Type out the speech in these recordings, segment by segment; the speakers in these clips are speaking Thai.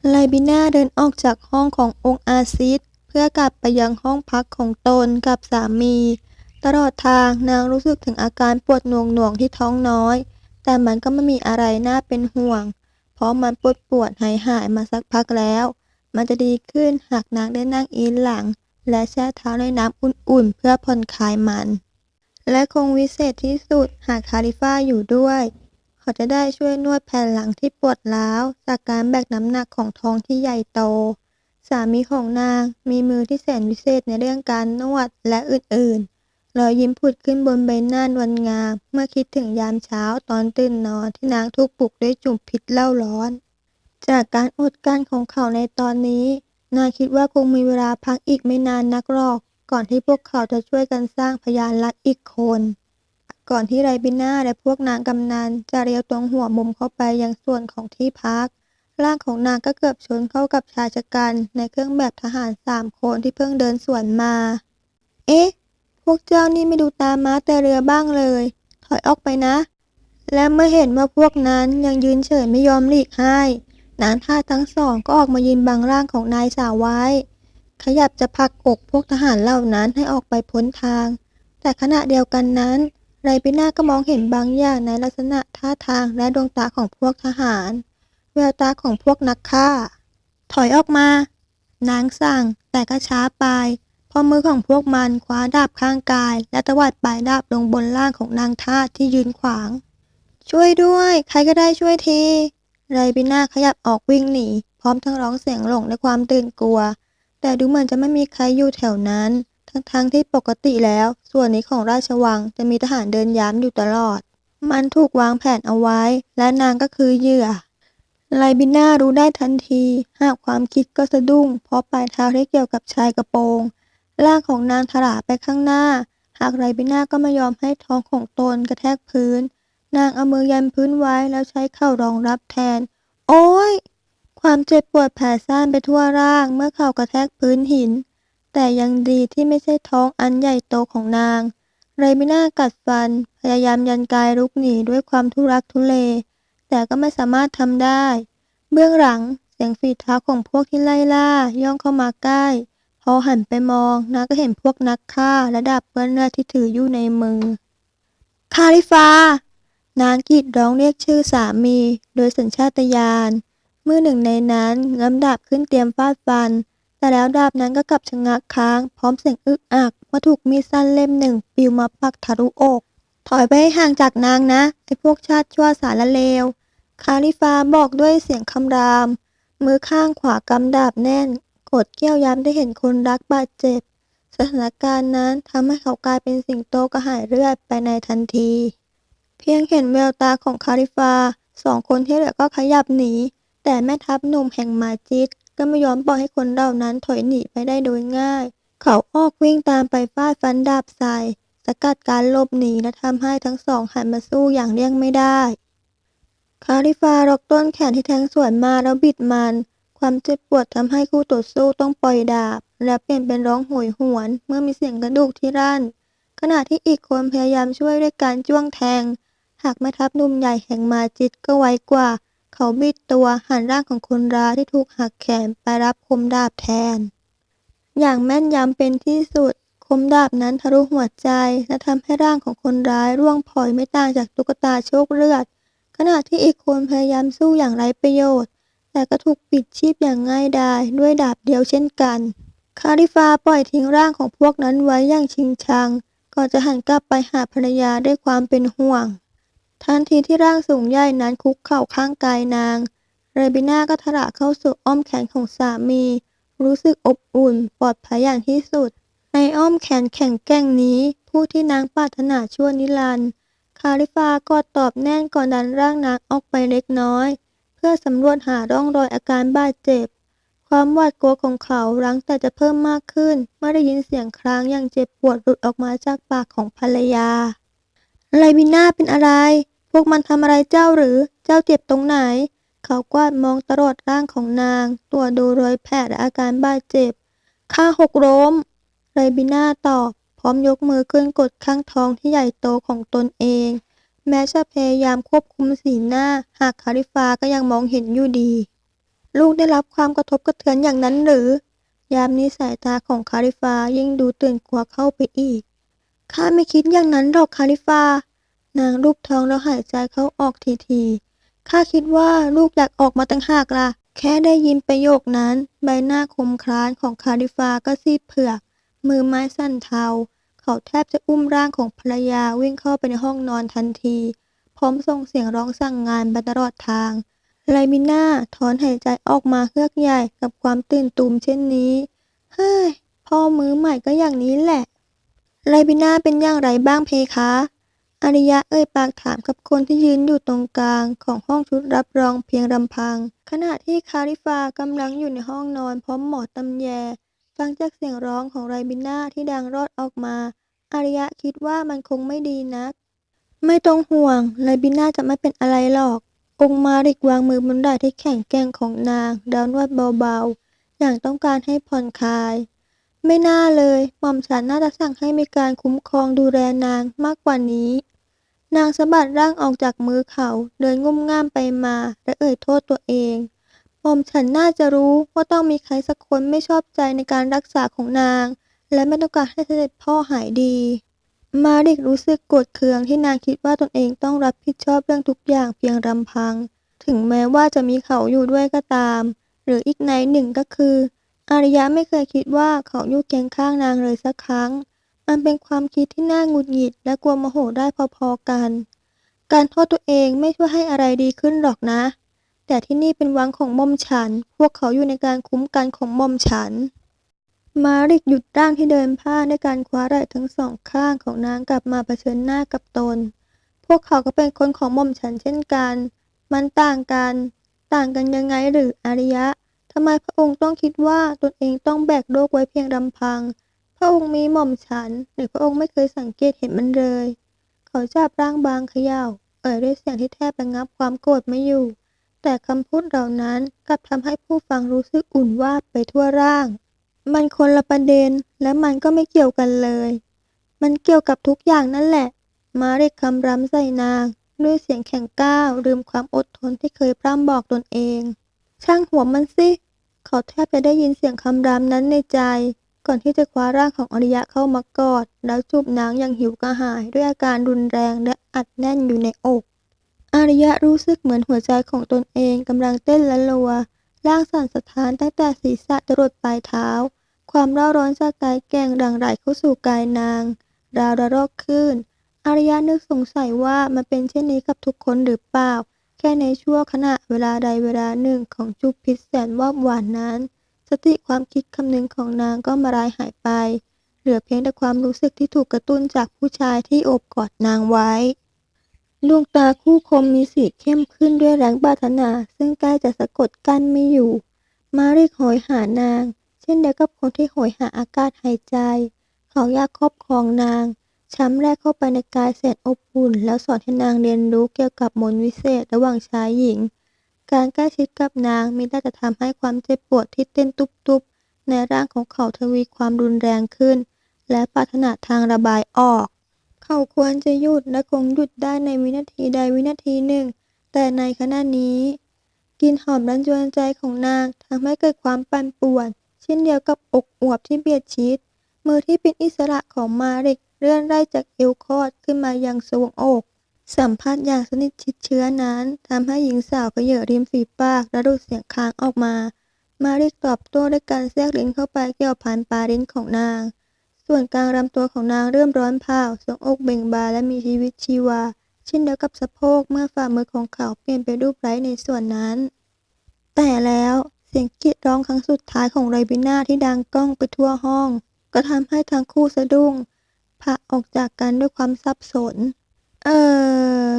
ไลบิน่าเดินออกจากห้องขององค์อาซิดเพื่อกลับไปยังห้องพักของตนกับสามีตลอดทางนางรู้สึกถึงอาการปวดหน่วงๆที่ท้องน้อยแต่มันก็ไม่มีอะไรน่าเป็นห่วงเพราะมันปวดหายมาสักพักแล้วมันจะดีขึ้นหากนางได้นั่งอิงหลังและแช่เท้าในน้ำอุ่นๆเพื่อผ่อนคลายมันและคงวิเศษที่สุดหากคาลิฟ่าอยู่ด้วยเขาจะได้ช่วยนวดแผ่นหลังที่ปวดร้าวจากการแบกน้ำหนักของท้องที่ใหญ่โตสามีของนางมีมือที่แสนวิเศษในเรื่องการนวดและอื่นๆรอยยิ้มผุดขึ้นบนใบหน้านวลงามเมื่อคิดถึงยามเช้าตอนตื่นนอนที่นางถูกปลุกด้วยจุ่มพิษเหล้าร้อนจากการอดกลั้นของเขาในตอนนี้นางคิดว่าคงมีเวลาพักอีกไม่นานนักหรอกก่อนที่พวกเขาจะช่วยกันสร้างพยานรักอีกคนก่อนที่ไรบิน่าและพวกนางกำนันจะเลี้ยวตรงหัวมุมเข้าไปยังส่วนของที่พักร่างของนางก็เกือบชนเข้ากับชายชะกันในเครื่องแบบทหาร3 คนที่เพิ่งเดินสวนมาเอ๊ะพวกเจ้านี่ไม่ดูตามม้าแต่เรือบ้างเลยถอยออกไปนะและเมื่อเห็นว่าพวกนั้นยังยืนเฉยไม่ยอมหลีกให้นางทาสทั้งสองก็ออกมายืนบังร่างของนายสาวไว้ขยับจะผลักอกพวกทหารเหล่านั้นให้ออกไปพ้นทางแต่ขณะเดียวกันนั้นไรบิน่าก็มองเห็นบางอย่างในลักษณะท่าทางและดวงตาของพวกทหารแววตาของพวกนักฆ่าถอยออกมานางสั่งแต่ก็ช้าไปพอมือของพวกมันคว้าดาบข้างกายและตวัดปลายดาบลงบนร่างของนางทาสที่ยืนขวางช่วยด้วยใครก็ได้ช่วยทีไรบิน่าขยับออกวิ่งหนีพร้อมทั้งร้องเสียงหลงในความตื่นกลัวแต่ดูเหมือนจะไม่มีใครอยู่แถวนั้นทั้งที่ปกติแล้วส่วนนี้ของราชวังจะมีทหารเดินยามอยู่ตลอดมันถูกวางแผนเอาไว้และนางก็คือเหยื่อไลบิน่ารู้ได้ทันทีหากความคิดก็สะดุ้งเพราะปลายเท้าที่เกี่ยวกับชายกระโปรงร่างของนางถลาไปข้างหน้าหากไลบิน่าก็ไม่ยอมให้ท้องของตนกระแทกพื้นนางเอามือยันพื้นไว้แล้วใช้เข่ารองรับแทนโอ๊ยความเจ็บปวดแผ่ซ่านไปทั่วร่างเมื่อเข่ากระแทกพื้นหินแต่ยังดีที่ไม่ใช่ท้องอันใหญ่โตของนางไรบิน่ากัดฟันพยายามยันกายลุกหนีด้วยความทุรักทุเลแต่ก็ไม่สามารถทำได้เบื้องหลังเสียงฝีเท้าของพวกที่ไล่ล่าย่องเข้ามาใกล้พอหันไปมองนางก็เห็นพวกนักฆ่าและดาบเปื้อนเลือดที่ถืออยู่ในมือคาลิฟานางกรีดร้องเรียกชื่อสามีโดยสัญชาตญาณมือหนึ่งในนั้นเงื้อมดาบขึ้นเตรียมฟาดฟันแต่แล้วดาบนั้นก็กลับชะงักค้างพร้อมเสียงอึกอักเมื่อถูกมีดสั้นเล่มหนึ่งปลิวมาปักทะลุอกถอยไปให้ห่างจากนางนะไอ้พวกชาติชั่วสารเลวคาลิฟาบอกด้วยเสียงคำรามมือข้างขวากำดาบแน่นกดเกี้ยวย้ำได้เห็นคนรักบาดเจ็บสถานการณ์นั้นทำให้เขากลายเป็นสิงโตกระหายเลือดไปในทันทีเพียงเห็นแววตาของคาลิฟา2 คนที่เหลือก็ขยับหนีแต่แม่ทัพหนุ่มแห่งมาจิดก็ไม่ยอมปล่อยให้คนเหล่านั้นถอยหนีไปได้โดยง่ายเขาออกวิ่งตามไปฟาดฟันดาบใส่สกัดการหลบหนีและทำให้ทั้งสองหันมาสู้อย่างเลี่ยงไม่ได้คาลิฟาล็อกต้นแขนที่แทงสวนมาแล้วบิดมันความเจ็บปวดทำให้คู่ต่อสู้ต้องปล่อยดาบและเปลี่ยนเป็นร้องโหยหวนเมื่อมีเสียงกระดูกที่รั่นขณะที่อีกคนพยายามช่วยด้วยการจ้วงแทงหากแม่ทัพหนุ่มใหญ่แห่งมาจิดก็ไวกว่าเขาบิดตัวหันร่างของคนร้ายที่ถูกหักแขนไปรับคมดาบแทนอย่างแม่นยำเป็นที่สุดคมดาบนั้นทะลุหัวใจและทำให้ร่างของคนร้ายร่วงพลอยไม่ต่างจากตุ๊กตาโชคเลือดขณะที่อีกคนพยายามสู้อย่างไร้ประโยชน์แต่ก็ถูกปิดชีพอย่างง่ายดายด้วยดาบเดียวเช่นกันคาลิฟาปล่อยทิ้งร่างของพวกนั้นไว้อย่างชิงชังก่อนจะหันกลับไปหาภรรยาด้วยความเป็นห่วงทันทีที่ร่างสูงใหญ่นั้นคุกเข่าข้างกายนางเรบิน่าก็ทะละเข้าสู่อ้อมแขนของสามีรู้สึกอบอุ่นปลอดภัยอย่างที่สุดในอ้อมแขนแข็งแกร่งนี้ผู้ที่นางปรารถนาชั่วนิรันดร์คาลิฟากอดตอบแน่นก่อนดันร่างนางออกไปเล็กน้อยเพื่อสำรวจหาร่องรอยอาการบาดเจ็บความหวาดกลัวของเขารั้งแต่จะเพิ่มมากขึ้นเมื่อได้ยินเสียงครางอย่างเจ็บปวดหลุดออกมาจากปากของภรรยาไลบิน่าเป็นอะไรพวกมันทำอะไรเจ้าหรือเจ้าเจ็บตรงไหนเขากวาดมองตลอดร่างของนางตัวดูรอยแผลและอาการบาดเจ็บข้าหกล้มไลบิน่าตอบพร้อมยกมือขึ้นกดข้างท้องที่ใหญ่โตของตนเองแม้จะพยายามควบคุมสีหน้าหากคาลิฟาก็ยังมองเห็นอยู่ดี ลูกได้รับความกระทบกระเทือนอย่างนั้นหรือยามนี้สายตาของคาลิฟายิ่งดูตื่นกลัวเข้าไปอีกข้าไม่คิดอย่างนั้นหรอกคาลิฟานางลูบท้องแล้วหายใจเข้าออกทีๆข้าคิดว่าลูกอยากออกมาต่างหากล่ะแค่ได้ยินประโยคนั้นใบหน้าคมคล้านของคาลิฟาก็ซีดเผือกมือไม้สั่นเทาเขาแทบจะอุ้มร่างของภรรยาวิ่งเข้าไปในห้องนอนทันทีพร้อมส่งเสียงร้องสั่งงานไปตลอดทางไลมิน่าถอนหายใจออกมาเฮือกใหญ่กับความตื่นตูมเช่นนี้เฮ้ยพ่อมือใหม่ก็อย่างนี้แหละไลมิน่าเป็นอย่างไรบ้างเพคะอาริยะเอ่ยปากถามกับคนที่ยืนอยู่ตรงกลางของห้องชุดรับรองเพียงลำพังขณะที่คาริฟากำลังอยู่ในห้องนอนพร้อมหมอตำแยฟังจากเสียงร้องของไลมิน่าที่ดังรอดออกมาอาริยะคิดว่ามันคงไม่ดีนักไม่ต้องห่วงไลมิน่าจะไม่เป็นอะไรหรอก องค์มาริกวางมือบนไหล่ที่แข็งแกร่งของนางแล้วนวดเบาๆอย่างต้องการให้ผ่อนคลายไม่น่าเลยหม่อมฉันน่าจะสั่งให้มีการคุ้มครองดูแลนางมากกว่านี้นางสะบัดร่างออกจากมือเขาเดินงุ่มง่ามไปมาและเอ่ยโทษตัวเองหม่อมฉันน่าจะรู้ว่าต้องมีใครสักคนไม่ชอบใจในการรักษาของนางและไม่ต้องการให้เสด็จพ่อหายดีมาริกรู้สึกโกรธเคืองที่นางคิดว่าตนเองต้องรับผิดชอบเรื่องทุกอย่างเพียงลำพังถึงแม้ว่าจะมีเขาอยู่ด้วยก็ตามหรืออีกในหนึ่งก็คืออาริยะไม่เคยคิดว่าเขาอยู่เคียงข้างนางเลยสักครั้งมันเป็นความคิดที่น่าหงุดหงิดและกลัวโมโหได้พอๆกันการโทษตัวเองไม่ช่วยให้อะไรดีขึ้นหรอกนะแต่ที่นี่เป็นวังของหม่อมฉันพวกเขาอยู่ในการคุ้มกันของหม่อมฉัน มาริกหยุดร่างที่เดินพล่านด้วยการคว้าไหล่ทั้งสองข้างของนางกลับมาเผชิญหน้ากับตน พวกเขาก็เป็นคนของหม่อมฉันเช่นกัน มันต่างกัน ต่างกันยังไงหรืออาริยะ ทำไมพระองค์ต้องคิดว่าตนเองต้องแบกโลกไว้เพียงลำพัง พระองค์มีหม่อมฉันหรือพระองค์ไม่เคยสังเกตเห็นมันเลย เขาจับร่างบางเขย่าเอ่ยด้วยเสียงที่แทบระงับความโกรธไม่อยู่ แต่คำพูดเหล่านั้นกลับทำให้ผู้ฟังรู้สึกอุ่นวาบไปทั่วร่าง มันคนละประเด็นและมันก็ไม่เกี่ยวกันเลย มันเกี่ยวกับทุกอย่างนั่นแหละ มาริกคำรำใส่นางด้วยเสียงแข็งกร้าวลืมความอดทนที่เคยพร่ำบอกตนเอง ช่างหัวมันสิ เขาแทบจะได้ยินเสียงคำรำนั้นในใจก่อนที่จะคว้าร่างของอริยะเข้ามากอดแล้วจูบนางอย่างหิวกระหายด้วยอาการรุนแรงและอัดแน่นอยู่ในอกอาริยะรู้สึกเหมือนหัวใจของตนเองกำลังเต้นละรัวร่างสั่นสะท้านตั้งแต่ศีรษะจรดปลายเท้าความเร่าร้อนจากกายแกร่งหลั่งไหลเข้าสู่กายนางราวระลอกคลื่นอารยะนึกสงสัยว่ามันเป็นเช่นนี้กับทุกคนหรือเปล่าแค่ในชั่วขณะเวลาใดเวลาหนึ่งของจุบพิษแสนวาบหวานนั้นสติความคิดคำนึงของนางก็มาลายหายไปเหลือเพียงแต่ความรู้สึกที่ถูกกระตุ้นจากผู้ชายที่โอบกอดนางไว้ดวงตาคู่คมมีสีเข้มขึ้นด้วยแรงปรารถนาซึ่งใกล้จะสะกดกั้นไม่อยู่มาริกโหยหานางเช่นเดียวกับคนที่โหยหาอากาศหายใจเขาอยากครอบครองนางช้ำแรกเข้าไปในกายแสนอบอุ่นแล้วสอนให้นางเรียนรู้เกี่ยวกับมนต์วิเศษระหว่างชายหญิงการใกล้ชิดกับนางมิได้จะทำให้ความเจ็บปวดที่เต้นตุบๆในร่างของเขาทวีความรุนแรงขึ้นและปรารถนาทางระบายออกเขาควรจะหยุดและคงหยุดได้ในวินาทีใดวินาทีหนึ่งแต่ในขณะนี้กลิ่นหอมรันจวนใจของนางทำให้เกิดความปั่นป่วนเช่นเดียวกับอกอวบที่เบียดชิดมือที่เป็นอิสระของมาริกเลื่อนไล่จากเอวคอดขึ้นมายังทรวงอกสัมผัสอย่างสนิทชิดเชื้อนั้นทำให้หญิงสาวเขย่อริมฝีปากและดูดเสียงค้างออกมามาริกตอบโต้ด้วยการแทรกลิ้นเข้าไปเกี่ยวพันปลายลิ้นของนางส่วนกลางลำตัวของนางเริ่มร้อนเผาทรวงอกเบ่งบานและมีชีวิตชีวาเช่นเดียวกับสะโพกเมื่อฝ่ามือของเขาเปลี่ยนไปรูปไร้ในส่วนนั้นแต่แล้วเสียงกรีดร้องครั้งสุดท้ายของไรบิน่าที่ดังก้องไปทั่วห้องก็ทำให้ทั้งคู่สะดุ้งผละออกจากกันด้วยความสับสนเออ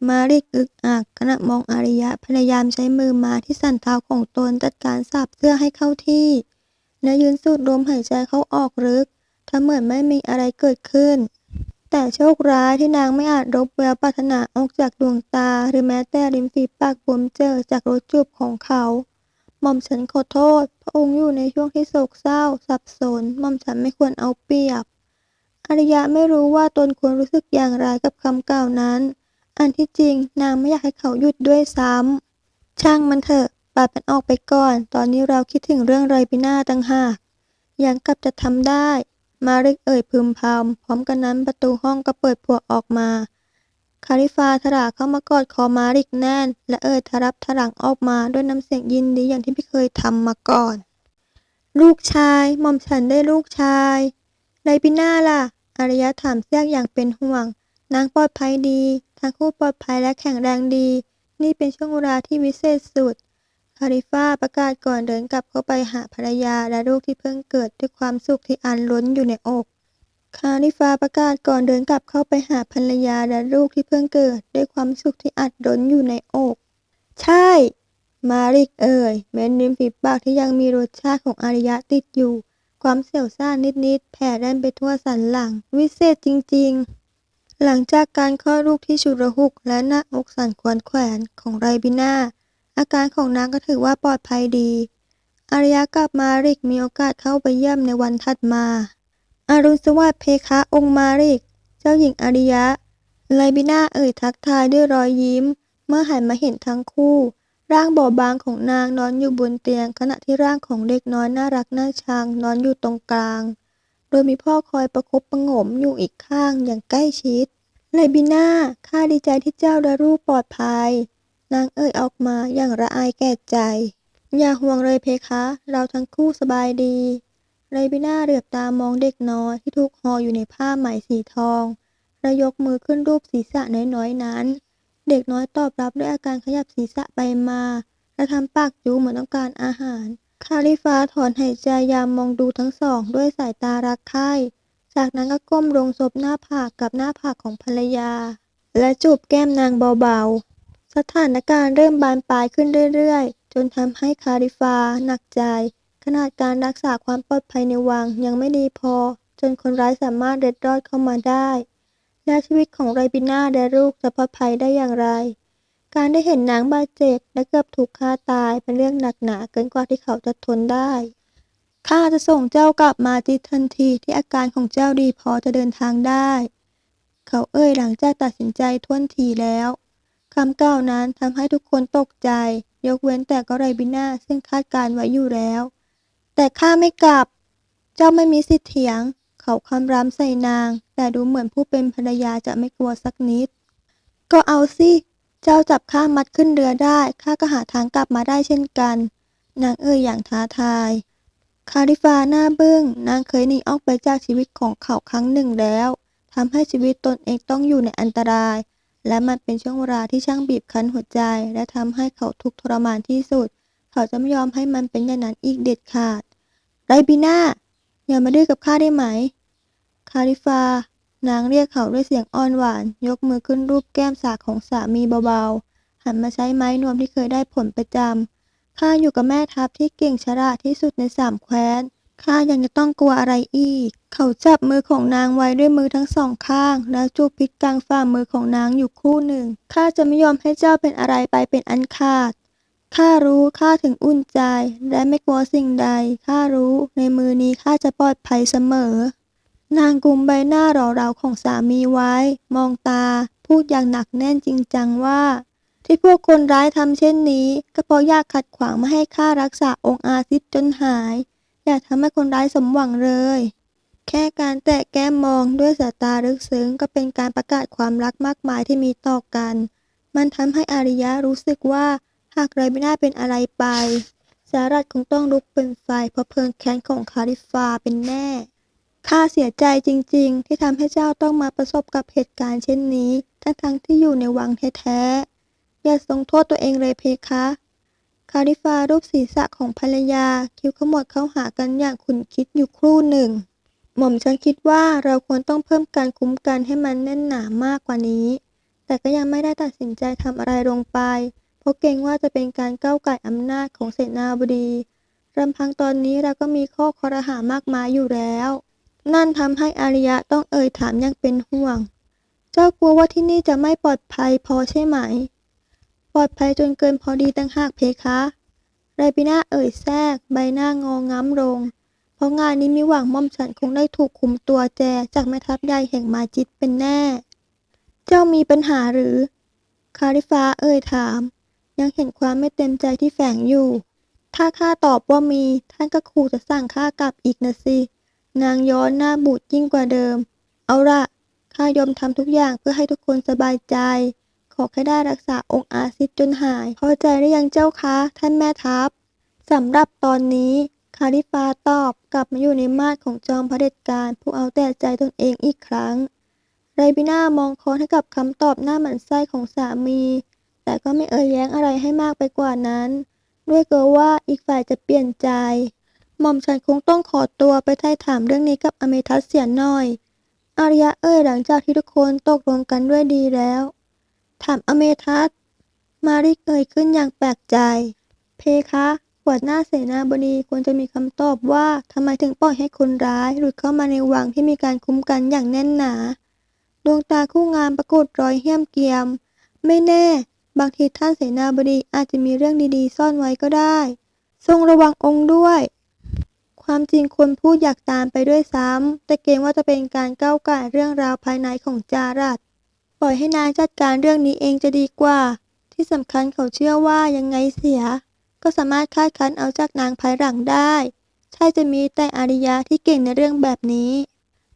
มาริกอึกอักขณะมองอาริยะพยายามใช้มือมาที่สั่นเท้าของตนจัดการสับเสื้อให้เข้าที่และยืนสูดลมหายใจเข้าออกลึกทำเหมือนไม่มีอะไรเกิดขึ้นแต่โชคร้ายที่นางไม่อาจลบแววปรารถนาออกจากดวงตาหรือแม้แต่ริมฝีปากบวมเจอจากรสจูบของเขาหม่อมฉันขอโทษพระองค์อยู่ในช่วงที่โศกเศร้าสับสนหม่อมฉันไม่ควรเอาเปรียบอารยะไม่รู้ว่าตนควรรู้สึกอย่างไรกับคำกล่าวนั้นอันที่จริงนางไม่อยากให้เขาหยุดด้วยซ้ำช่างมันเถอะไป ปัดมันออกไปก่อนตอนนี้เราคิดถึงเรื่องไรบิน่าต่างหากยังกับจะทำได้มาริกเอ่ยพึมพำพร้อมกันนั้นประตูห้องก็เปิดพวกออกมาคาลิฟาทราเข้ามากอดคอมาริกแน่นและเอ่ยทะรับทะลังออกมาด้วยน้ำเสียงยินดีอย่างที่ไม่เคยทำมาก่อนลูกชายหม่อมฉันได้ลูกชายไรบิน่าล่ะอารยะถามแทรกอย่างเป็นห่วงนางปลอดภัยดีทั้งคู่ปลอดภัยและแข็งแรงดีนี่เป็นช่วงเวลาที่วิเศษสุดคาลิฟาประกาศก่อนเดินกลับเข้าไปหาภรรยาและลูกที่เพิ่งเกิดด้วยความสุขที่อันล้นอยู่ในอกคาลิฟาประกาศก่อนเดินกลับเข้าไปหาภรรยาและลูกที่เพิ่งเกิดด้วยความสุขที่อัดล้นอยู่ในอกใช่มาริกเอ่ยแม้นริมฝีปากที่ยังมีรสชาติของอารยะติดอยู่ความเสียวซ่านนิดๆแผ่แล่นไปทั่วสันหลังวิเศษจริงๆหลังจากการคลอดลูกที่ฉุกระหุกและหน้าอกสั่นขวัญแขวนของไรบิน่าอาการของนางก็ถือว่าปลอดภัยดีอารยะกับมาริกมีโอกาสเข้าไปเยี่ยมในวันถัดมาอรุณสวัสดิ์เพคะองค์มาริกเจ้าหญิงอารยะไรบิน่าเอ่ยทักทายด้วยรอยยิ้มเมื่อหันมาเห็นทั้งคู่ร่างบอบบางของนางนอนอยู่บนเตียงขณะที่ร่างของเด็กน้อยน่ารักน่าชังนอนอยู่ตรงกลางโดยมีพ่อคอยประคบประหงมอยู่อีกข้างอย่างใกล้ชิดไรบิน่าข้าดีใจที่เจ้าและลูกปลอดภัยนางเอ่ยออกมาอย่างละอายแก่ใจอย่าห่วงเลยเพคะเราทั้งคู่สบายดีไรบิน่าเหลือบตามองเด็กน้อยที่ถูกห่ออยู่ในผ้าไหมสีทองและยกมือขึ้นรูปศีรษะน้อยๆนั้นเด็กน้อยตอบรับด้วยอาการขยับศีรษะไปมาและทำปากจู๋เหมือนต้องการอาหารคาลิฟาถอนหายใจยามมองดูทั้งสองด้วยสายตารักใคร่จากนั้นก็ก้มลงซบหน้าผากกับหน้าผากของภรรยาและจูบแก้มนางเบาๆสถานการณ์เริ่มบานปลายขึ้นเรื่อยๆจนทำให้คาลิฟาหนักใจขนาดการรักษาความปลอดภัยในวังยังไม่ดีพอจนคนร้ายสามารถเล็ดรอดเข้ามาได้และชีวิตของไรบิน่าและลูกจะปลอดภัยได้อย่างไรการได้เห็นนางบาดเจ็บและเกือบถูกฆ่าตายเป็นเรื่องหนักหนาเกินกว่าที่เขาจะทนได้ข้าจะส่งเจ้ากลับมาที่ทันทีที่อาการของเจ้าดีพอจะเดินทางได้เขาเอ่ยหลังจากตัดสินใจท้วนทีแล้วคำกล่าวนั้นทำให้ทุกคนตกใจยกเว้นแต่ก็ไรบิน่าซึ่งคาดการไว้อยู่แล้วแต่ข้าไม่กลับเจ้าไม่มีสิทธิ์เถียงเขาคำรามใส่นางแต่ดูเหมือนผู้เป็นภรรยาจะไม่กลัวสักนิดก็เอาสิเจ้าจับข้ามัดขึ้นเรือได้ข้าก็หาทางกลับมาได้เช่นกันนางเอ่ยอย่างท้าทายคาลิฟาหน้าบึ้งนางเคยหนีออกไปจากชีวิตของเขาครั้งหนึ่งแล้วทำให้ชีวิตตนเองต้องอยู่ในอันตรายและมันเป็นช่วงเวลาที่ช่างบีบคั้นหัวใจและทำให้เขาทุกข์ทรมานที่สุดเขาจะไม่ยอมให้มันเป็นอย่างนั้นอีกเด็ดขาดไรบิน่าอย่ามาดื้อกับข้าได้ไหมคาลิฟานางเรียกเขาด้วยเสียงอ่อนหวานยกมือขึ้นรูปแก้มสากของสามีเบาๆหันมาใช้ไม้นวมที่เคยได้ผลประจำข้าอยู่กับแม่ทัพที่เก่งฉลาดที่สุดใน3 แคว้นข้ายังจะต้องกลัวอะไรอีกเขาจับมือของนางไว้ด้วยมือทั้งสองข้างแล้วจูบพิษกลางฝ่ามือของนางอยู่ครู่หนึ่งข้าจะไม่ยอมให้เจ้าเป็นอะไรไปเป็นอันขาดข้ารู้ข้าถึงอุ่นใจและไม่กลัวสิ่งใดข้ารู้ในมือนี้ข้าจะปลอดภัยเสมอนางกุมใบหน้าหล่อเหลาของสามีไว้มองตาพูดอย่างหนักแน่นจริงจังว่าที่พวกคนร้ายทำเช่นนี้ก็เพราะอยากขัดขวางไม่ให้ข้ารักษาองค์อาซิดจนหายอยากทำให้คนร้ายสมหวังเลยแค่การแตะแก้มมองด้วยสายตาลึกซึ้งก็เป็นการประกาศความรักมากมายที่มีต่อกันมันทำให้อาริยะรู้สึกว่าหากไรบิน่าเป็นอะไรไปสารัตคงต้องลุกเป็นไฟเพราะเพลิงแค้นของคาลิฟาเป็นแน่ข้าเสียใจจริงๆที่ทำให้เจ้าต้องมาประสบกับเหตุการณ์เช่นนี้ทั้งที่อยู่ในวังแท้ๆอย่าทรงโทษตัวเองเลยเพคะคาลิฟารูปศีรษะของภรรยาคิ้วขมวดเข้าหากันอย่างขุ่นคิดอยู่ครู่หนึ่งหม่อมฉันคิดว่าเราควรต้องเพิ่มการคุ้มกันให้มันแน่นหนามากกว่านี้แต่ก็ยังไม่ได้ตัดสินใจทำอะไรลงไปเพราะเกรงว่าจะเป็นการก้าวก่ายอำนาจของเสนาบดีลำพังตอนนี้เราก็มีข้อคอรหามากมายอยู่แล้วนั่นทำให้อารยะต้องเอ่ยถามอย่างเป็นห่วงเจ้ากลัวว่าที่นี่จะไม่ปลอดภัยพอใช่ไหมปลอดภัยจนเกินพอดีต่างหากเพคะไรบิน่าเอ่ยแทรกใบหน้างอง้ำลงเพราะงานนี้มีหวังม่อมฉันคงได้ถูกคุมตัวแจจากแม่ทัพใหญ่แห่งมาจิดเป็นแน่เจ้ามีปัญหาหรือคาลิฟาเอ่ยถาม ยังเห็นความไม่เต็มใจที่แฝงอยู่ ถ้าข้าตอบว่ามีท่านก็ขู่จะสั่งข้ากลับอีกนะสิ นางย้อนหน้าบูดยิ่งกว่าเดิม เอาละข้ายอมทำทุกอย่างเพื่อให้ทุกคนสบายใจ ขอแค่ได้รักษาองค์อาซิดจนหาย พอใจหรือยังเจ้าคะท่านแม่ทัพสำหรับตอนนี้คาลิฟาตอบกลับมาอยู่ในมาดของจอมเผด็จการผู้เอาแต่ใจตนเองอีกครั้ง ไรบิน่ามองค้อนให้กับคำตอบหน้าหมั่นไส้ของสามี แต่ก็ไม่เอ่ยแย้งอะไรให้มากไปกว่านั้น ด้วยกลัวว่าอีกฝ่ายจะเปลี่ยนใจ หม่อมฉันคงต้องขอตัวไปไถ่ถามเรื่องนี้กับอเมทัสเสียหน่อย อาริยะหลังจากที่ทุกคนตกลงกันด้วยดีแล้ว ถามอเมทัสมาริกขึ้นอย่างแปลกใจ เพคะหัวหน้าเสนาบดีควรจะมีคำตอบว่าทำไมถึงปล่อยให้คนร้ายหลุดเข้ามาในวังที่มีการคุ้มกันอย่างแน่นหนา ดวงตาคู่งามปรากฏรอยเหี้ยมเกียม ไม่แน่ บางทีท่านเสนาบดีอาจจะมีเรื่องดีๆซ่อนไว้ก็ได้ ทรงระวังองค์ด้วย ความจริงคนพูดอยากตามไปด้วยซ้ำ แต่เกรงว่าจะเป็นการก้าวก่ายเรื่องราวภายในของจารัส ปล่อยให้นายจัดการเรื่องนี้เองจะดีกว่า ที่สำคัญเขาเชื่อว่ายังไงเสีย ก็สามารถคาดคั้นเอาจากนางภายหลังได้ ใช่จะมีแต่อาริยะที่เก่งในเรื่องแบบนี้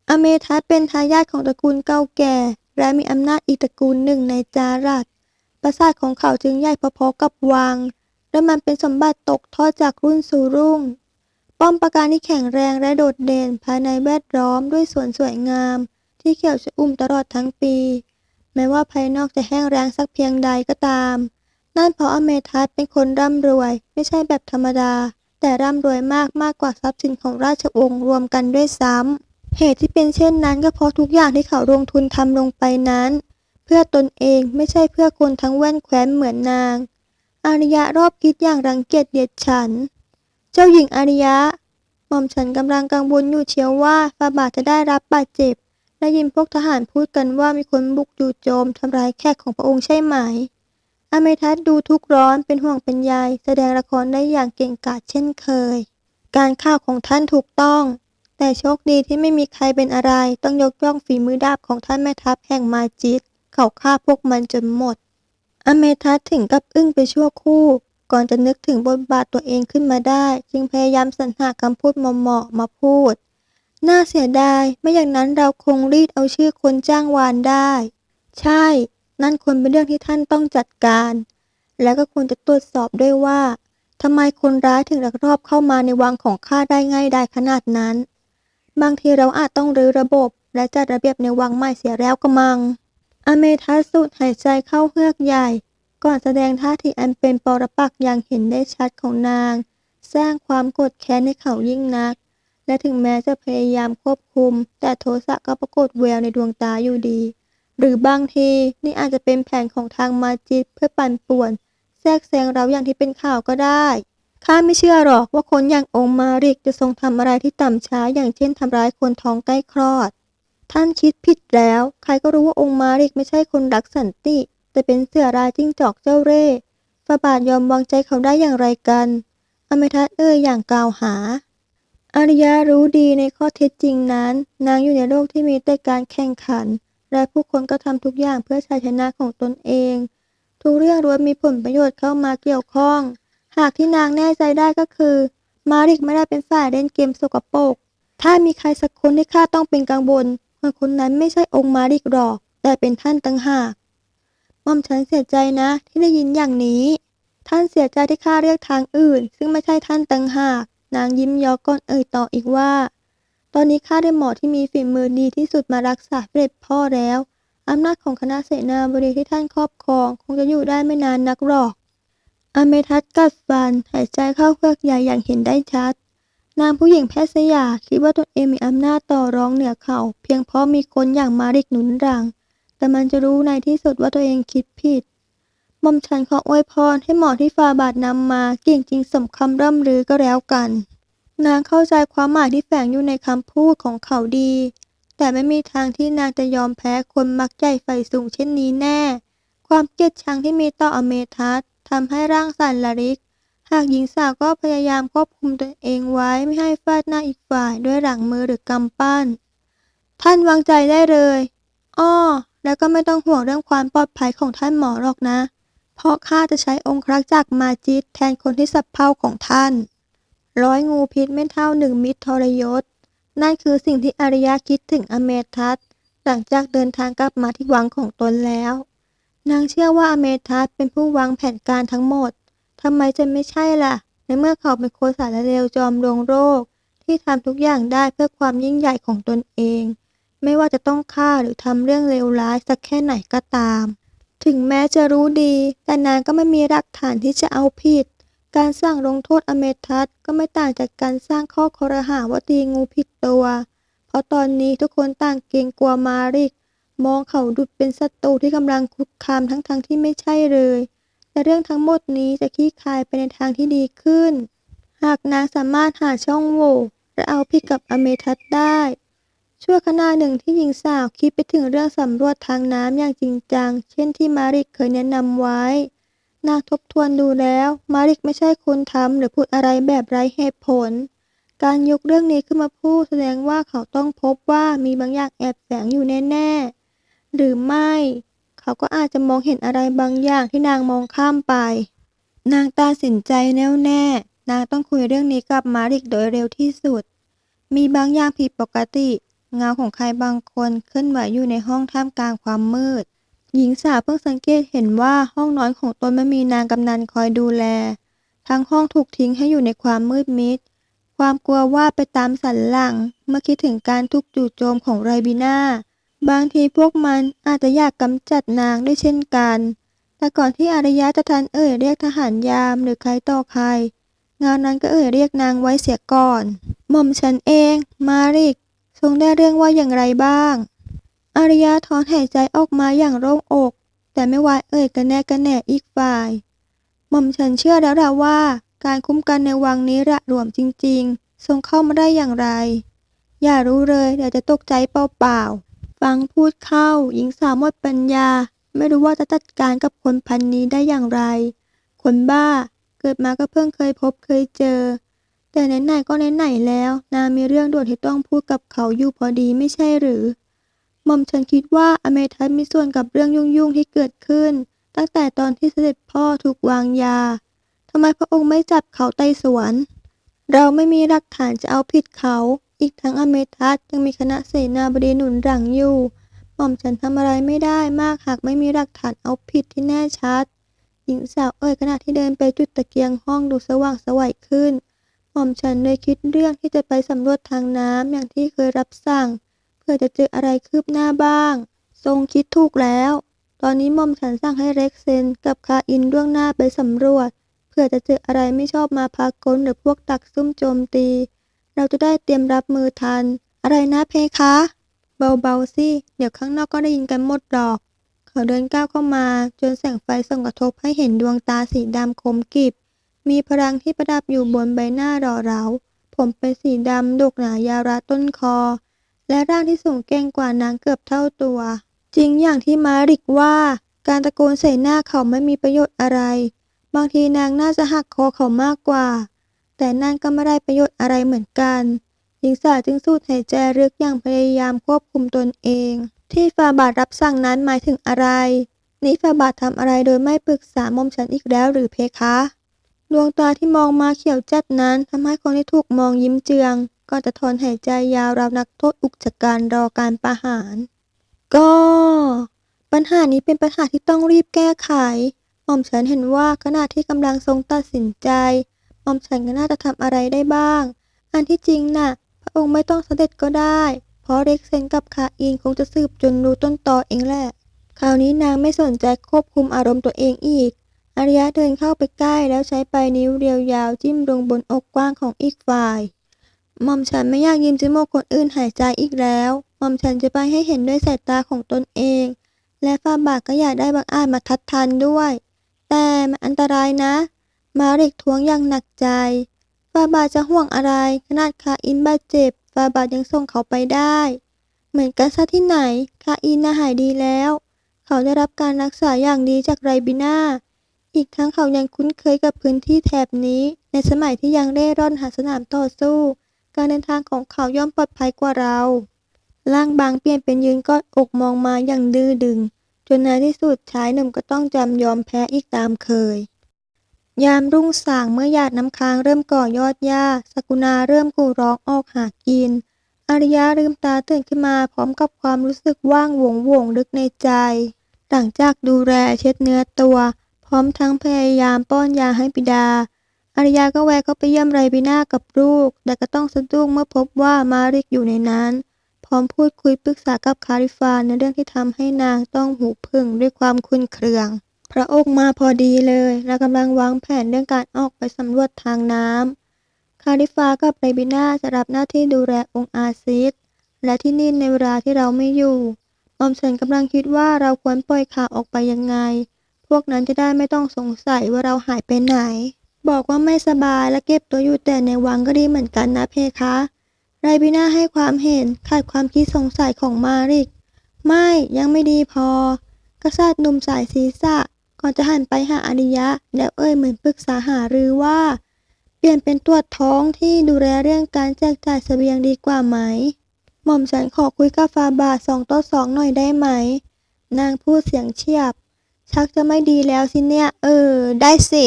อเมทัสเป็นทายาทของตระกูลเก่าแก่ และมีอำนาจอีกตระกูลหนึ่งในจารัส ปราสาทของเขาจึงใหญ่พอๆกับวัง และมันเป็นสมบัติตกทอดจากรุ่นสู่รุ่ง ป้อมปราการที่แข็งแรงและโดดเด่นภายในแวดล้อมด้วยสวนสวยงามที่เขียวชอุ่มตลอดทั้งปี แม้ว่าภายนอกจะแห้งแล้งสักเพียงใดก็ตาม นั่นเพราะอเมทัสเป็นคนร่ำรวยไม่ใช่แบบธรรมดา แต่ร่ำรวยมากกว่าทรัพย์สินของราชวงศ์รวมกันด้วยซ้ำ เหตุที่เป็นเช่นนั้นก็เพราะทุกอย่างที่เขาลงทุนทำลงไปนั้น เพื่อตนเองไม่ใช่เพื่อคนทั้งแว่นแคว้นเหมือนนาง อาริยะรอบคิดอย่างรังเกียจเดียดฉัน เจ้าหญิงอาริยะ หม่อมฉันกำลังกังวลอยู่เชียวว่าฝ่าบาทจะได้รับบาดเจ็บได้ยินพวกทหารพูดกันว่ามีคนบุกจู่โจมทำร้ายแขกของพระองค์ใช่ไหม อเมทัสดูทุกข์ร้อนเป็นห่วงเป็นใยแสดงละครได้อย่างเก่งกาจเช่นเคย การข่าวของท่านถูกต้อง แต่โชคดีที่ไม่มีใครเป็นอะไรต้องยกย่องฝีมือดาบของท่านแม่ทัพแห่งมาจิดเขาฆ่าพวกมันจนหมด อเมทัสถึงกับอึ้งไปชั่วคู่ ก่อนจะนึกถึงบทบาทตัวเองขึ้นมาได้จึงพยายามสรรหาคำพูดเหมาะๆมาพูด น่าเสียดายไม่อย่างนั้นเราคงรีดเอาชื่อคนจ้างวานได้ ใช่ นั่นควรเป็นเรื่องที่ท่านต้องจัดการ และก็ควรจะตรวจสอบด้วยว่าทำไมคนร้ายถึงลักลอบเข้ามาในวังของข้าได้ง่ายดายขนาดนั้น บางทีเราอาจต้องรื้อระบบและจัดระเบียบในวังใหม่เสียแล้วกระมัง อเมทัสสูดหายใจเข้าเฮือกใหญ่ ก่อนแสดงท่าทีอันเป็นปรปักษ์อย่างเห็นได้ชัดของนาง สร้างความโกรธแค้นให้เขายิ่งนัก และถึงแม้จะพยายามควบคุม แต่โทสะก็ปรากฏแววในดวงตาอยู่ดี หรือบางทีนี่อาจจะเป็นแผนของทางมาจิดเพื่อปั่นป่วน แทรกแซงเราอย่างที่เป็นข่าวก็ได้ ข้าไม่เชื่อหรอกว่าคนอย่างองค์มาริกจะทรงทำอะไรที่ต่ำช้าอย่างเช่นทำร้ายคนท้องใกล้คลอด ท่านคิดผิดแล้ว ใครก็รู้ว่าองค์มาริกไม่ใช่คนรักสันติ แต่เป็นเสือราจิ้งจอกเจ้าเร่ห์ฝ่าบาทยอมวางใจเขาได้อย่างไรกัน อเมทัสอย่างกล่าวหา อาริยะรู้ดีในข้อเท็จจริงนั้น นางอยู่ในโลกที่มีแต่การแข่งขัน และผู้คนก็ทำทุกอย่างเพื่อชัยชนะของตนเอง ทุกเรื่องล้วนมีผลประโยชน์เข้ามาเกี่ยวข้อง หากที่นางแน่ใจได้ก็คือ มาริกไม่ได้เป็นฝ่ายเล่นเกมสกปรก ถ้ามีใครสักคนที่ข้าต้องเป็นกังวลคนนั้นไม่ใช่องค์มาริกหรอก แต่เป็นท่านต่างหากหม่อมฉันเสียใจนะที่ได้ยินอย่างนี้ ท่านเสียใจที่ข้าเลือกทางอื่น ซึ่งไม่ใช่ท่านต่างหาก นางยิ้มเยาะก่อนต่ออีกว่า ตอนนี้ข้าได้หมอที่มีฝีมือดีที่สุดมารักษาเสด็จพ่อแล้วอำนาจของคณะเสนาบดีที่ท่านครอบครองคงจะอยู่ได้ไม่นานนักหรอก อเมทัสกัดฟันหายใจเข้าเฮือกใหญ่อย่างเห็นได้ชัด นางผู้หญิงแพทย์สยาคิดว่าตนเองมีอำนาจต่อรองเหนือเขาเพียงเพราะมีคนอย่างมาริกหนุนหลัง แต่มันจะรู้ในที่สุดว่าตัวเองคิดผิด หม่อมฉันขออวยพรให้หมอที่ฝ่าบาทนำมาเก่งจริงสมคำร่ำลือก็แล้วกัน นางเข้าใจความหมายที่แฝงอยู่ในคำพูดของเขาดี แต่ไม่มีทางที่นางจะยอมแพ้คนมักใหญ่ไฟสูงเช่นนี้แน่ ความเกลียดชังที่มีต่ออเมทัสทำให้ร่างสั่นระริก หากหญิงสาวก็พยายามควบคุมตัวเองไว้ไม่ให้ฟาดหน้าอีกฝ่ายด้วยหลังมือหรือกำปั้น ท่านวางใจได้เลย แล้วก็ไม่ต้องห่วงเรื่องความปลอดภัยของท่านหมอหรอกนะ พ ราะข้าจะใช้องครักษ์จากมาจิดแทนคนที่สับเพร่าของท่านร้อยงูพิษไม่เท่าหนึ่งมิตรทรยศนั่นคือสิ่งที่อารยะคิดถึงอเมทัสหลังจากเดินทางกลับมาที่วังของตนแล้วนางเชื่อว่าอเมทัสเป็นผู้วางแผนการทั้งหมดทำไมจะไม่ใช่ล่ะในเมื่อเขาเป็นคนสารเลวจอมลวงโรคที่ทำทุกอย่างได้เพื่อความยิ่งใหญ่ของตนเองไม่ว่าจะต้องฆ่าหรือทำเรื่องเลวร้ายสักแค่ไหนก็ตามถึงแม้จะรู้ดีแต่นางก็ไม่มีหลักฐานที่จะเอาผิดการสั่งลงโทษอเมทัสก็ไม่ต่างจากการสร้างข้อคอรหาว่าตีงูผิดตัวเพราะตอนนี้ทุกคนต่างเกรงกลัวมาริกมองเขาดูเป็นศัตรูที่กำลังคุกคามทั้งที่ไม่ใช่เลยแต่เรื่องทั้งหมดนี้จะคลี่คลายไปในทางที่ดีขึ้นหากนางสามารถหาช่องโหว่และเอาผิดกับอเมทัสได้ชั่วขณะหนึ่งที่หญิงสาวคิดไปถึงเรื่องสำรวจทางน้ำอย่างจริงจังเช่นที่มาริกเคยแนะนำไว้นางทบทวนดูแล้วมาริกไม่ใช่คนทำหรือพูดอะไรแบบไร้เหตุผลการยกเรื่องนี้ขึ้นมาพูดแสดงว่าเขาต้องพบว่ามีบางอย่างแอบแฝงอยู่แน่ๆหรือไม่เขาก็อาจจะมองเห็นอะไรบางอย่างที่นางมองข้ามไปนางตัดสินใจแน่วแน่นางต้องคุยเรื่องนี้กับมาริกโดยเร็วที่สุดมีบางอย่างผิดปกติเงาของใครบางคนเคลื่อนไหวอยู่ในห้องท่ามกลางความมืดหญิงสาวเพิ่งสังเกตเห็นว่าห้องนอนของตนไม่มีนางกำนันคอยดูแลทั้งห้องถูกทิ้งให้อยู่ในความมืดมิดความกลัวว่าไปตามสันหลังเมื่อคิดถึงการทุกจู่โจมของไรบีนาบางทีพวกมันอาจจะอยากกำจัดนางด้วยเช่นกันแต่ก่อนที่อารยะจะทันเรียกทหารยามหรือใครต่อใครเงานั้นก็เรียกนางไว้เสียก่อนหม่อมฉันเองมาริกทรงได้เรื่องว่าอย่างไรบ้างอารยะถอนหายใจออกมาอย่างโล่งอกแต่ไม่วายกันแน่อีกฝ่ายหม่อมฉันเชื่อแล้วล่ะว่าการคุ้มกันในวังนี้ระหลวมจริงๆทรงเข้ามาได้อย่างไรอย่ารู้เลยเดี๋ยวจะตกใจเปล่าๆฟังพูดเข้าหญิงสาวหมดปัญญาไม่รู้ว่าจะจัดการกับคนพันนี้ได้อย่างไรคนบ้าเกิดมาก็เพิ่งเคยพบเคยเจอแต่ไหนๆก็ไหนๆแล้วนางมีเรื่องด่วนที่ต้องพูดกับเขาอยู่พอดีไม่ใช่หรือหม่อมฉันคิดว่าอเมทัสมีส่วนกับเรื่องยุ่งๆที่เกิดขึ้นตั้งแต่ตอนที่เสด็จพ่อถูกวางยาทำไมพระองค์ไม่จับเขาไต่สวนเราไม่มีหลักฐานจะเอาผิดเขาอีกทั้งอเมทัสยังมีคณะเสนาบดีหนุนหลังอยู่หม่อมฉันทำอะไรไม่ได้มากหากไม่มีหลักฐานเอาผิดที่แน่ชัดหญิงสาวขณะที่เดินไปจุดตะเกียงห้องดูสว่างไสวขึ้นหม่อมฉันเลยคิดเรื่องที่จะไปสำรวจทางน้ำอย่างที่เคยรับสั่งเพื่อจะเจออะไรคืบหน้าบ้างทรงคิดถูกแล้วตอนนี้หม่อมฉันสั่งให้เร็กเซนกับคาอินล่วงหน้าไปสำรวจเพื่อจะเจออะไรไม่ชอบมาพากลหรือพวกตักซุ่มโจมตีเราจะได้เตรียมรับมือทันอะไรนะเพคะเบาๆสิเดี๋ยวข้างนอกก็ได้ยินกันหมดหรอกเขาเดินก้าวเข้ามาจนแสงไฟส่องกระทบให้เห็นดวงตาสีดำคมกริบมีพลังที่ประดับอยู่บนใบหน้าหล่อเหลาผมเป็นสีดำดกหนายาวรัดต้นคอและร่างที่สูงเก้งกว่านางเกือบเท่าตัวจริงอย่างที่มาริกว่าการตะโกนใส่หน้าเขาไม่มีประโยชน์อะไรบางทีนางน่าจะหักคอเขามากกว่าแต่นั่นก็ไม่ได้ประโยชน์อะไรเหมือนกันหญิงสาวจึงสูดหายใจลึกอย่างพยายามควบคุมตนเองที่ฝ่าบาทรับสั่งนั้นหมายถึงอะไรนี่ฝ่าบาททำอะไรโดยไม่ปรึกษาหม่อมฉันอีกแล้วหรือเพคะดวงตาที่มองมาเขียวจัดนั้นทำให้คนที่ถูกมองยิ้มเจืองก่อนจะถอนหายใจยาวราวนักโทษอุกชะกันรอการประหารก็ปัญหานี้เป็นปัญหาที่ต้องรีบแก้ไขหม่อมฉันเห็นว่าขณะที่กำลังทรงตัดสินใจหม่อมฉันก็น่าจะทำอะไรได้บ้างอันที่จริงน่ะพระองค์ไม่ต้องเสด็จก็ได้เพราะเร็กเซนกับคาอินคงจะสืบจนรู้ต้นตอเองแหละคราวนี้นางไม่สนใจควบคุมอารมณ์ตัวเองอีกอารยะเดินเข้าไปใกล้แล้วใช้ปลายนิ้วเรียวยาวจิ้มลงบนอกกว้างของอีกฝ่ายหม่อมฉันไม่อยากยืมจมูกคนอื่นหายใจอีกแล้วหม่อมฉันจะไปให้เห็นด้วยสายตาของตนเองและฝ่าบาทก็อยากได้บางอาจมาทัดทันด้วยแต่มันอันตรายนะมาริกท้วงอย่างหนักใจฝ่าบาทจะห่วงอะไรขนาดคาอินบาดเจ็บฝ่าบาทยังส่งเขาไปได้เหมือนกันซะที่ไหนคาอินน่ะหายดีแล้วเขาได้รับการรักษาอย่างดีจากไรบีนาอีกทั้งเขายังคุ้นเคยกับพื้นที่แถบนี้ในสมัยที่ยังเร่ร่อนหาสนามต่อสู้การเดินทางของเขาย่อมปลอดภัยกว่าเราร่างบางเปลี่ยนเป็นยืนกอดอกมองมาอย่างดื้อดึง จนในที่สุดชายหนุ่มก็ต้องจำยอมแพ้อีกตามเคย ยามรุ่งสางเมื่อหยาดน้ำค้างเริ่มก่อยอดหญ้าสกุณาเริ่มกู่ร้องออกหากินอาริยะลืมตาตื่นขึ้นมาพร้อมกับความรู้สึกว่างโหวงลึกในใจหลังจากดูแลเช็ดเนื้อตัวพร้อมทั้งพยายามป้อนยาให้บิดาอาริยะก็แวะเข้าไปเยี่ยมไรบีน่ากับลูกแต่ก็ต้องสะดุ้งเมื่อพบว่ามาริกอยู่ในนั้นพร้อมพูดคุยปรึกษากับคาลิฟาในเรื่องที่ทำให้นางต้องหูผึ่งด้วยความคุ้นเครื่องพระองค์มาพอดีเลยและกำลังวางแผนเรื่องการออกไปสำรวจทางน้ำคาลิฟากับไรบีน่าจะรับหน้าที่ดูแลองค์อาซิสและที่นี่ในเวลาที่เราไม่อยู่หม่อมฉันกำลังคิดว่าเราควรปล่อยข่าวออกไปยังไงพวกนั้นจะได้ไม่ต้องสงสัยว่าเราหายไปไหนบอกว่าไม่สบายและเก็บตัวอยู่แต่ในวังก็ดีเหมือนกันนะเพคะไรบีน่าให้ความเห็นขัดความคิดสงสัยของมาริกไม่ยังไม่ดีพอกษัตริย์หนุ่มสายศีรษะก่อนจะหันไปหาอาริยะแล้วเหมือนปรึกษาหารือว่าเปลี่ยนเป็นตรวจท้องที่ดูแลเรื่องการแจกจ่ายเสบียงดีกว่าไหมหม่อมฉันขอคุยกับฟาบาท2 ต่อ 2หน่อยได้ไหมนางพูดเสียงเฉียบชักจะไม่ดีแล้วสิเนี่ยได้สิ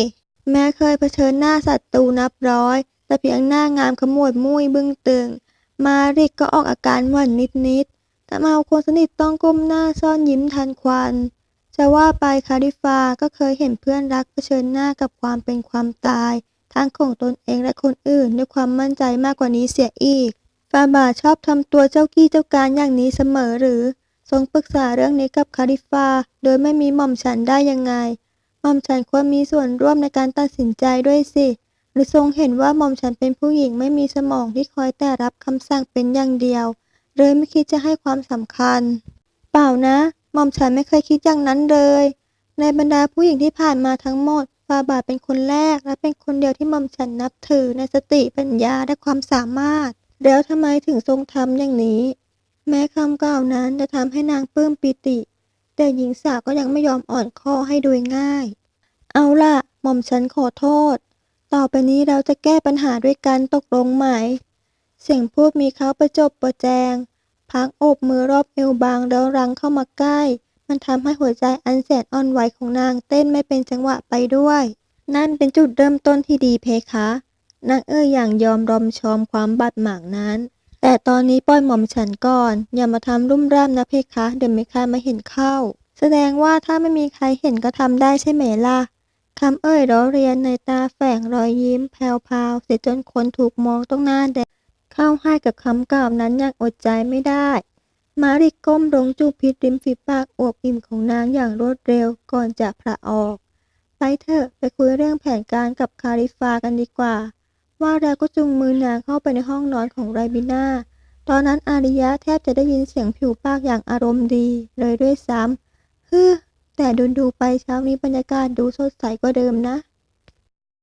แม้เคยเผชิญหน้าศัตรูนับร้อยแต่เพียงหน้างามขมวดมุ้ยบึ้งตึงมาริกก็ออกอาการหวั่นนิดๆแต่มาคนสนิทต้องก้มหน้าซ่อนยิ้มทันควันจะว่าไปคาลิฟาก็เคยเห็นเพื่อนรักเผชิญหน้ากับความเป็นความตายทั้งของตนเองและคนอื่นด้วยความมั่นใจมากกว่านี้เสียอีกฟาบาชอบทำตัวเจ้ากี้เจ้าการอย่างนี้เสมอหรือทรงปรึกษาเรื่องนี้กับคาลิฟาโดยไม่มีหม่อมฉันได้ยังไงหม่อมฉันควรมีส่วนร่วมในการตัดสินใจด้วยสิหรือทรงเห็นว่าหม่อมฉันเป็นผู้หญิงไม่มีสมองที่คอยแต่รับคำสั่งเป็นอย่างเดียวเลยไม่คิดจะให้ความสำคัญเปล่านะหม่อมฉันไม่เคยคิดอย่างนั้นเลยในบรรดาผู้หญิงที่ผ่านมาทั้งหมดฟาบาทเป็นคนแรกและเป็นคนเดียวที่หม่อมฉันนับถือในสติปัญญาและความสามารถแล้วทำไมถึงทรงทำอย่างนี้แม้คำกล่าวนั้นจะทำให้นางปลื้มปิติแต่หญิงสาวก็ยังไม่ยอมอ่อนข้อให้โดยง่ายเอาล่ะหม่อมฉันขอโทษต่อไปนี้เราจะแก้ปัญหาด้วยกันตกลงไหมเสียงพูดมีเขาประจบประแจงพักโอบมือรอบเอวบางแล้วรั้งเข้ามาใกล้มันทำให้หัวใจอันแสนอ่อนไหวของนางเต้นไม่เป็นจังหวะไปด้วยนั่นเป็นจุดเริ่มต้นที่ดีเพคะนางอย่างยอมรอมชอมความบาดหมางนั้นแต่ตอนนี้ปล่อยหม่อมฉันก่อนอย่ามาทำรุ่มร่ามนะเพคะเดี๋ยวไม่ใครมาเห็นเข้าแสดงว่าถ้าไม่มีใครเห็นก็ทำได้ใช่ไหมล่ะคำล้อเลียนในตาแฝงรอยยิ้มแผ่วๆเสียจนคนถูกมองต้องหน้าแดงเข้าให้กับคำกล่าวนั้นอย่างอดใจไม่ได้มาริกก้มลงจูบพิษริมฝีปากอวบอิ่มของนางอย่างรวดเร็วก่อนจะผละออกไปเถอะไปคุยเรื่องแผนการกับคาลิฟากันดีกว่าว่าแล้วก็จุงมือนางเข้าไปในห้องนอนของไรบิน่าตอนนั้นอาริยะแทบจะได้ยินเสียงผิวปากอย่างอารมณ์ดีเลยด้วยซ้ำแต่ดูไปเช้านี้บรรยากาศดูสดใสกว่าเดิมนะ